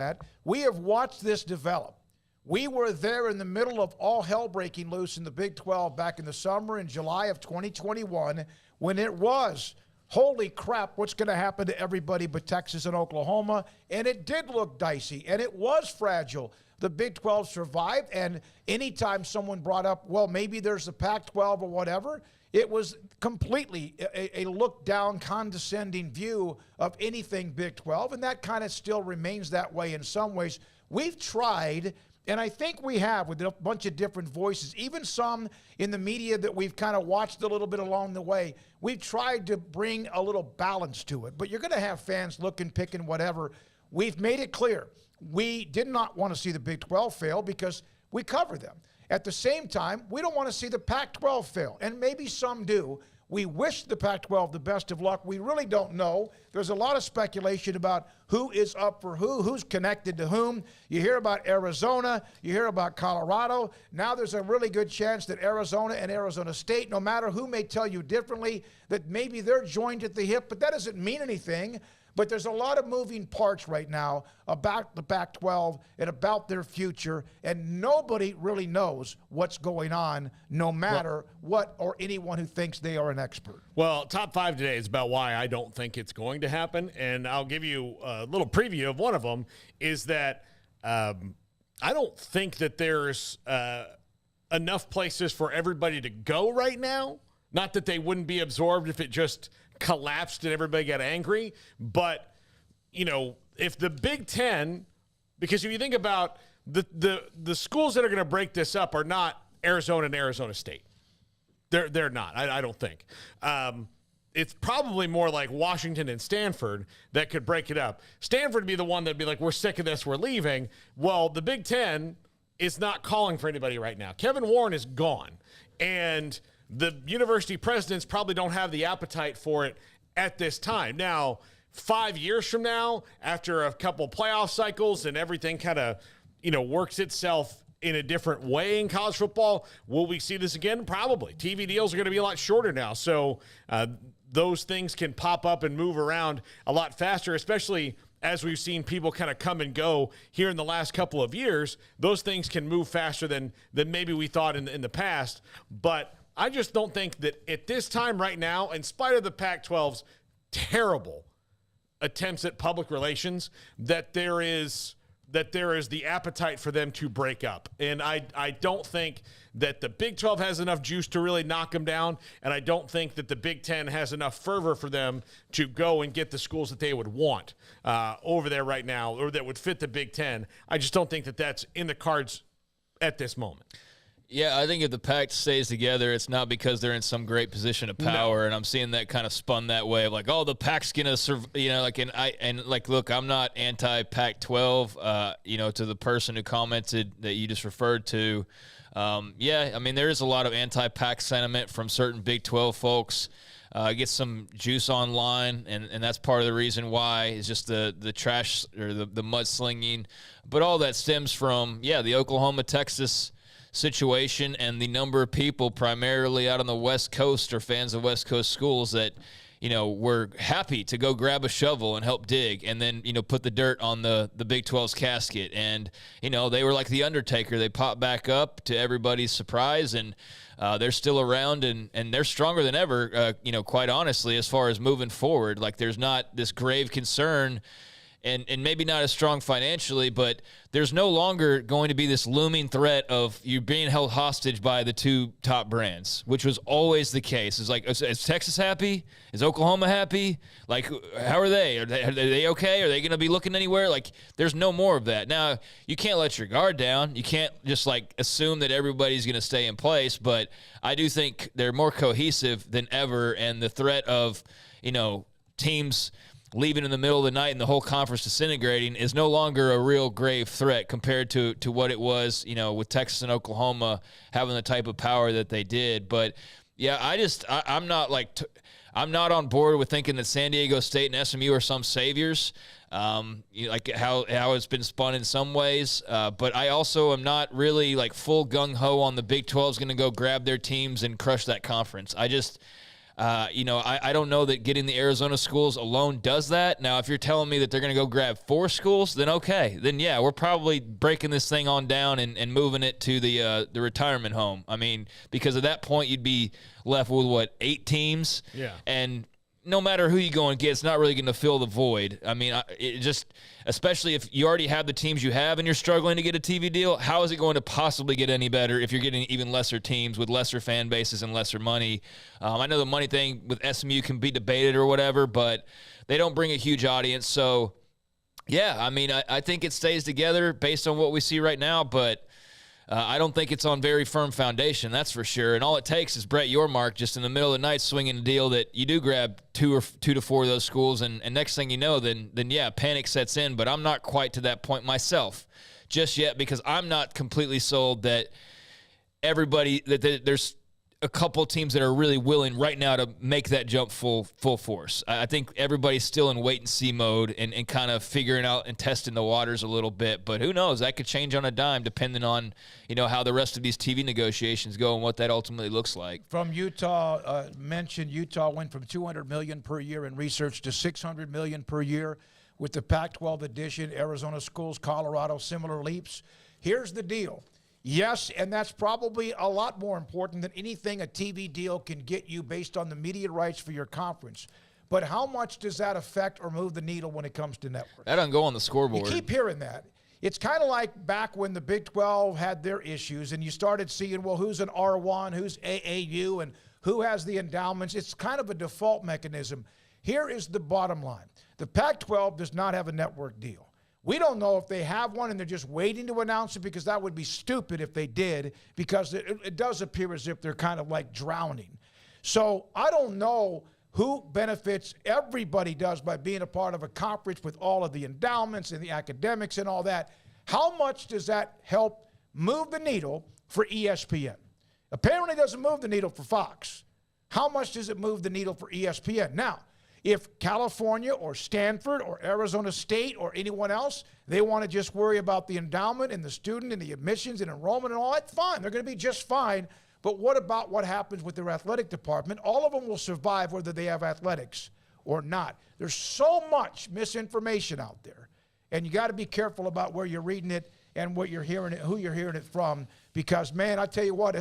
that. We have watched this develop. We were there in the middle of all hell breaking loose in the Big 12 back in the summer in July of 2021 when it was, holy crap, what's going to happen to everybody but Texas and Oklahoma? And it did look dicey, and it was fragile. The Big 12 survived, and anytime someone brought up, well, maybe there's a Pac-12 or whatever, it was completely a look-down, condescending view of anything Big 12, and that kind of still remains that way in some ways. We've tried, and I think we have, with a bunch of different voices, even some in the media that we've kind of watched a little bit along the way, we've tried to bring a little balance to it. But you're going to have fans looking, picking, whatever. We've made it clear. We did not want to see the Big 12 fail because we cover them. At the same time, we don't want to see the Pac-12 fail, and maybe some do. We wish the Pac-12 the best of luck. We really don't know. There's a lot of speculation about who is up for who's connected to whom. You hear about Arizona. You hear about Colorado. Now there's a really good chance that Arizona and Arizona State, no matter who may tell you differently, that maybe they're joined at the hip, but that doesn't mean anything. But there's a lot of moving parts right now about the Pac-12 and about their future, and nobody really knows what's going on, no matter what or anyone who thinks they are an expert. Well, top 5 today is about why I don't think it's going to happen, and I'll give you a little preview of one of them, is that I don't think that there's enough places for everybody to go right now. Not that they wouldn't be absorbed if it just collapsed and everybody got angry. But, you know, if the Big Ten, because if you think about the schools that are going to break this up are not Arizona and Arizona State. They're not, I don't think. It's probably more like Washington and Stanford that could break it up. Stanford would be the one that'd be like, we're sick of this, we're leaving. Well, the Big Ten is not calling for anybody right now. Kevin Warren is gone. And the university presidents probably don't have the appetite for it at this time. Now, 5 years from now, after a couple playoff cycles and everything kind of, you know, works itself in a different way in college football, will we see this again? Probably. TV deals are going to be a lot shorter now. So those things can pop up and move around a lot faster, especially as we've seen people kind of come and go here in the last couple of years. Those things can move faster than maybe we thought in the past. But I just don't think that at this time right now, in spite of the Pac-12's terrible attempts at public relations, that there is the appetite for them to break up. And I don't think that the Big 12 has enough juice to really knock them down, and I don't think that the Big 10 has enough fervor for them to go and get the schools that they would want over there right now, or that would fit the Big 10. I just don't think that that's in the cards at this moment. Yeah, I think if the Pac stays together, it's not because they're in some great position of power, and I'm seeing that kind of spun that way of like, oh, the Pac's gonna, you know, like, and look, I'm not anti-Pac-12, you know, to the person who commented that you just referred to. Yeah, I mean, there is a lot of anti-Pac sentiment from certain Big 12 folks. Get some juice online, and that's part of the reason why is just the trash or the mudslinging, but all that stems from the Oklahoma-Texas situation and the number of people primarily out on the West Coast or fans of West Coast schools that, you know, were happy to go grab a shovel and help dig and then, you know, put the dirt on the Big 12's casket. And, you know, they were like the Undertaker. They popped back up to everybody's surprise, and they're still around, and they're stronger than ever, you know, quite honestly, as far as moving forward. Like, there's not this grave concern, and maybe not as strong financially, but there's no longer going to be this looming threat of you being held hostage by the two top brands, which was always the case. It's like, is Texas happy? Is Oklahoma happy? Like, how are they? Are they okay? Are they going to be looking anywhere? Like, there's no more of that. Now, you can't let your guard down. You can't just, like, assume that everybody's going to stay in place, but I do think they're more cohesive than ever, and the threat of, you know, teams leaving in the middle of the night and the whole conference disintegrating is no longer a real grave threat compared to what it was, you know, with Texas and Oklahoma having the type of power that they did. But yeah, I'm not like, I'm not on board with thinking that San Diego State and SMU are some saviors, you know, like how it's been spun in some ways. But I also am not really like full gung-ho on the Big 12 is going to go grab their teams and crush that conference. I don't know that getting the Arizona schools alone does that. Now, if you're telling me that they're going to go grab 4 schools, then okay. Then, yeah, we're probably breaking this thing on down and moving it to the retirement home. I mean, because at that point, you'd be left with, 8 teams? Yeah. And no matter who you go and get, it's not really going to fill the void. I mean, especially if you already have the teams you have and you're struggling to get a TV deal, how is it going to possibly get any better if you're getting even lesser teams with lesser fan bases and lesser money? I know the money thing with SMU can be debated or whatever, but they don't bring a huge audience. So, yeah, I mean, I think it stays together based on what we see right now, but I don't think it's on very firm foundation, that's for sure. And all it takes is Brett Yormark just in the middle of the night swinging a deal that you do grab 2 to 4 of those schools, and next thing you know, then yeah, panic sets in. But I'm not quite to that point myself just yet, because I'm not completely sold that there's a couple teams that are really willing right now to make that jump full force. I think everybody's still in wait-and-see mode and kind of figuring out and testing the waters a little bit. But who knows? That could change on a dime depending on, how the rest of these TV negotiations go and what that ultimately looks like. From Utah, mentioned Utah went from $200 million per year in research to $600 million per year with the Pac-12 addition. Arizona schools, Colorado, similar leaps. Here's the deal. Yes, and that's probably a lot more important than anything a TV deal can get you based on the media rights for your conference. But how much does that affect or move the needle when it comes to networks? That doesn't go on the scoreboard. You keep hearing that. It's kind of like back when the Big 12 had their issues and you started seeing, well, who's an R1, who's AAU, and who has the endowments. It's kind of a default mechanism. Here is the bottom line. The Pac-12 does not have a network deal. We don't know if they have one and they're just waiting to announce it, because that would be stupid if they did, because it does appear as if they're kind of like drowning. So I don't know who benefits. Everybody does by being a part of a conference with all of the endowments and the academics and all that. How much does that help move the needle for ESPN? Apparently it doesn't move the needle for Fox. How much does it move the needle for ESPN? Now, if California or Stanford or Arizona State or anyone else, they want to just worry about the endowment and the student and the admissions and enrollment and all that, fine. They're going to be just fine. But what about what happens with their athletic department? All of them will survive whether they have athletics or not. There's so much misinformation out there. And you got to be careful about where you're reading it and what you're hearing it, who you're hearing it from. Because, man, I tell you what,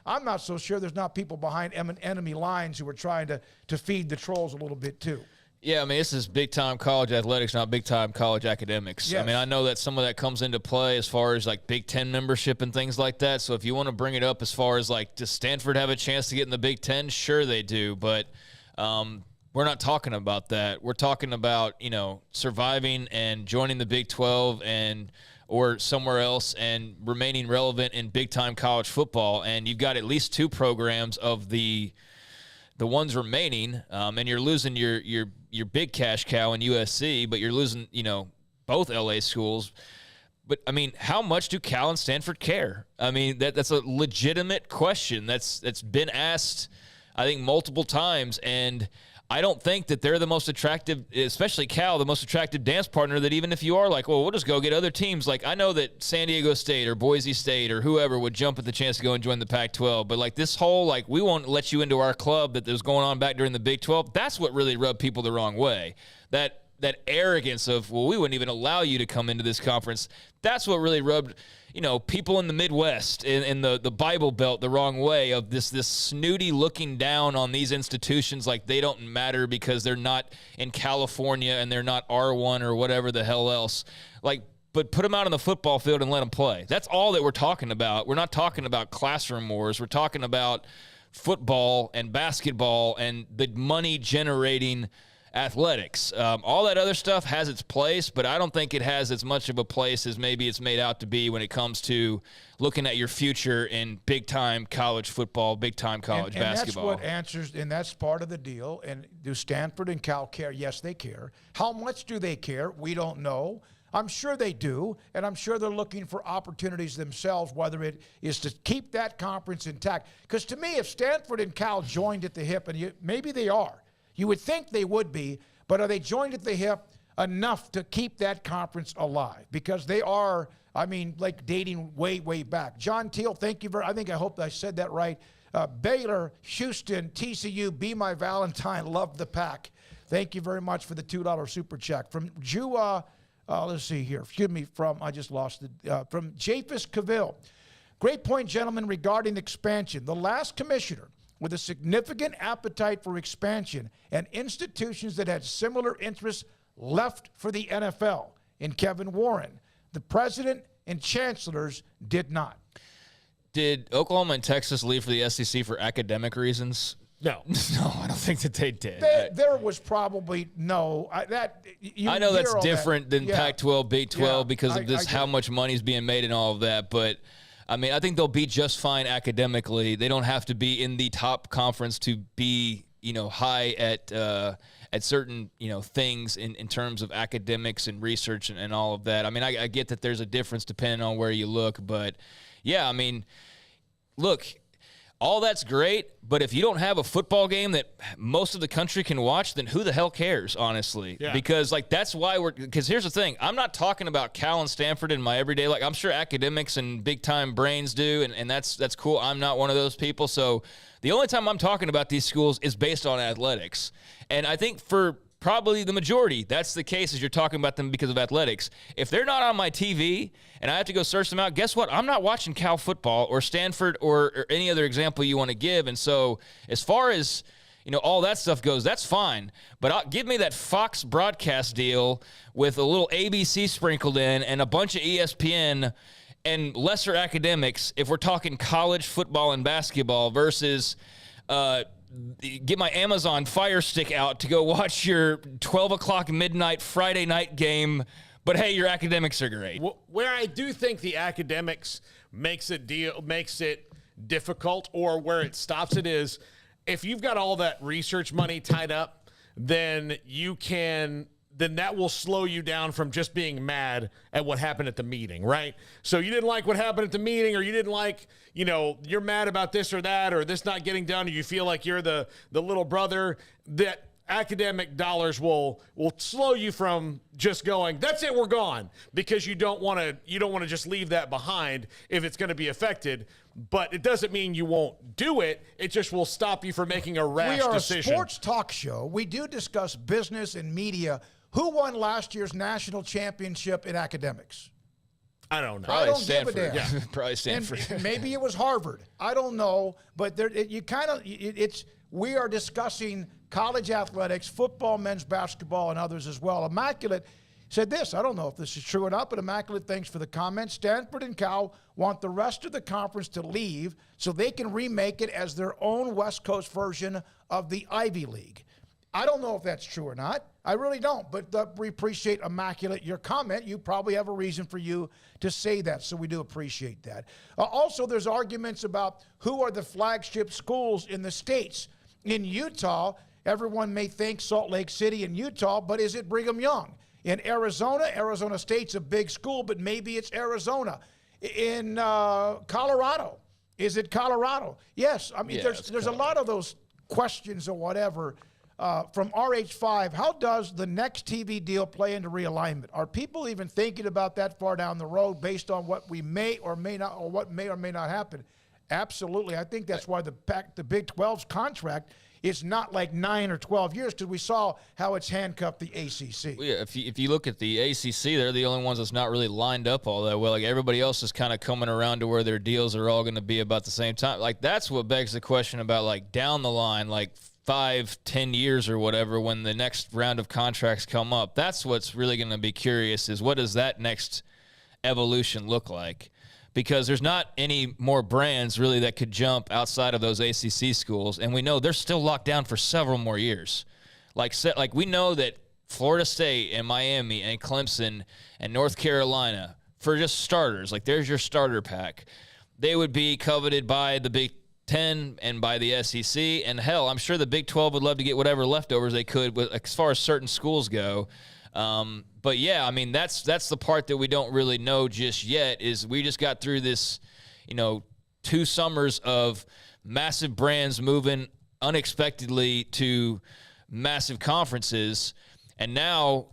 I'm not so sure there's not people behind enemy lines who are trying to feed the trolls a little bit too. Yeah, I mean, this is big-time college athletics, not big-time college academics. Yes. I mean, I know that some of that comes into play as far as, like, Big Ten membership and things like that. So if you want to bring it up as far as, like, does Stanford have a chance to get in the Big Ten? Sure they do, but we're not talking about that. We're talking about, surviving and joining the Big 12 or somewhere else and remaining relevant in big-time college football. And you've got at least 2 programs of the ones remaining, and you're losing your big cash cow in USC, but you're losing, both LA schools. But, I mean, how much do Cal and Stanford care? I mean, that's a legitimate question that's been asked, I think, multiple times, and I don't think that they're the most attractive, especially Cal, the most attractive dance partner, that even if you are like, well, we'll just go get other teams. Like, I know that San Diego State or Boise State or whoever would jump at the chance to go and join the Pac-12. But, like, this whole, like, we won't let you into our club that was going on back during the Big 12, that's what really rubbed people the wrong way. That arrogance of, well, we wouldn't even allow you to come into this conference, that's what really rubbed people in the Midwest, in the Bible Belt, the wrong way, of this snooty looking down on these institutions like they don't matter because they're not in California and they're not R1 or whatever the hell else. Like, but put them out on the football field and let them play. That's all that we're talking about. We're not talking about classroom wars. We're talking about football and basketball and the money-generating athletics. All that other stuff has its place, but I don't think it has as much of a place as maybe it's made out to be when it comes to looking at your future in big-time college football, big-time college basketball. And that's what answers, and that's part of the deal. And do Stanford and Cal care? Yes, they care. How much do they care? We don't know. I'm sure they do, and I'm sure they're looking for opportunities themselves, whether it is to keep that conference intact. Because to me, if Stanford and Cal joined at the hip, and maybe they are, you would think they would be, but are they joined at the hip enough to keep that conference alive? Because they are, I mean, like dating way, way back. John Teal, thank you I hope I said that right. Baylor, Houston, TCU, Be My Valentine, love the pack. Thank you very much for the $2 super check. From let's see here. Excuse me, I just lost it. From Japhis Cavill. Great point, gentlemen, regarding expansion. The last commissioner with a significant appetite for expansion and institutions that had similar interests left for the NFL in Kevin Warren. The president and chancellors did not. Did Oklahoma and Texas leave for the SEC for academic reasons? No. No, I don't think that they did. There was probably no. I know that's different than Pac-12, Big 12 because of this, how much money is being made and all of that. But, I mean, I think they'll be just fine academically. They don't have to be in the top conference to be, high at certain, things in terms of academics and research and all of that. I mean, I get that there's a difference depending on where you look. But, yeah, I mean, look, all that's great, but if you don't have a football game that most of the country can watch, then who the hell cares, honestly? Yeah. Because, that's why because here's the thing. I'm not talking about Cal and Stanford in my everyday life. I'm sure academics and big-time brains do, and that's cool. I'm not one of those people. So the only time I'm talking about these schools is based on athletics. And I think for probably the majority, that's the case, is you're talking about them because of athletics. If they're not on my TV and I have to go search them out, guess what? I'm not watching Cal football or Stanford or any other example you want to give. And so as far as, all that stuff goes, that's fine. But give me that Fox broadcast deal with a little ABC sprinkled in and a bunch of ESPN and lesser academics if we're talking college football and basketball versus get my Amazon Fire Stick out to go watch your 12 o'clock midnight Friday night game, but hey, your academics are great. Where I do think the academics makes it difficult, or where it stops it, is if you've got all that research money tied up, then that will slow you down from just being mad at what happened at the meeting, right? So you didn't like what happened at the meeting, or you didn't like, you're mad about this or that, or this not getting done, or you feel like you're the little brother. That academic dollars will slow you from just going, that's it, we're gone, because you don't want to just leave that behind if it's going to be affected. But it doesn't mean you won't do it. It just will stop you from making a rash decision. We are a sports talk show. We do discuss business and media. Who won last year's national championship in academics? I don't know. Probably I don't Stanford. give a damn. Yeah. Probably Stanford. And maybe it was Harvard. I don't know. But we are discussing college athletics, football, men's basketball, and others as well. Immaculate said this. I don't know if this is true or not, but Immaculate, thanks for the comment. Stanford and Cal want the rest of the conference to leave so they can remake it as their own West Coast version of the Ivy League. I don't know if that's true or not. I really don't, but we appreciate, Immaculate, your comment. You probably have a reason for you to say that, so we do appreciate that. Also, there's arguments about who are the flagship schools in the states. In Utah, everyone may think Salt Lake City in Utah, but is it Brigham Young? In Arizona, Arizona State's a big school, but maybe it's Arizona. In Colorado, is it Colorado? Yes. I mean, there's a lot of those questions or whatever. From RH5, how does the next TV deal play into realignment? Are people even thinking about that far down the road based on what we may or may not, or what may or may not happen? Absolutely. I think that's why the Big 12's contract is not like 9 or 12 years, because we saw how it's handcuffed the ACC. Well, yeah, if you look at the ACC, they're the only ones that's not really lined up all that well. Like, everybody else is kind of coming around to where their deals are all going to be about the same time. Like, that's what begs the question about, like, down the line, like 5-10 years or whatever, when the next round of contracts come up. That's what's really going to be curious, is what does that next evolution look like? Because there's not any more brands really that could jump outside of those ACC schools, and we know they're still locked down for several more years. Like we know that Florida State and Miami and Clemson and North Carolina, for just starters, like, there's your starter pack, they would be coveted by the Big 10 and by the SEC, and hell, I'm sure the Big 12 would love to get whatever leftovers they could as far as certain schools go. But yeah, I mean, that's the part that we don't really know just yet, is we just got through this, 2 summers of massive brands moving unexpectedly to massive conferences. And now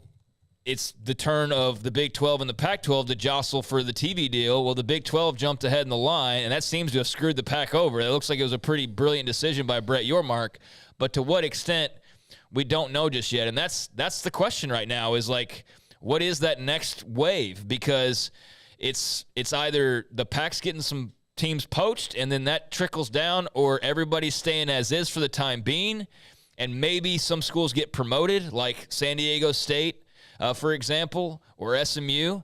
it's the turn of the Big 12 and the Pac-12 to jostle for the TV deal. Well, the Big 12 jumped ahead in the line, and that seems to have screwed the Pac over. It looks like it was a pretty brilliant decision by Brett Yormark, but to what extent, we don't know just yet. And that's the question right now is, like, what is that next wave? Because it's either the Pac's getting some teams poached, and then that trickles down, or everybody's staying as is for the time being, and maybe some schools get promoted, like San Diego State, for example, or SMU.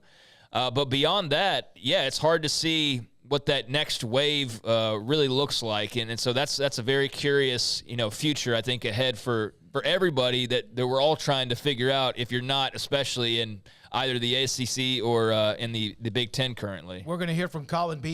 But beyond that, yeah, it's hard to see what that next wave really looks like. And so that's a very curious, future, I think, ahead for everybody that we're all trying to figure out, if you're not, especially in either the ACC or in the Big Ten currently. We're going to hear from Colin B.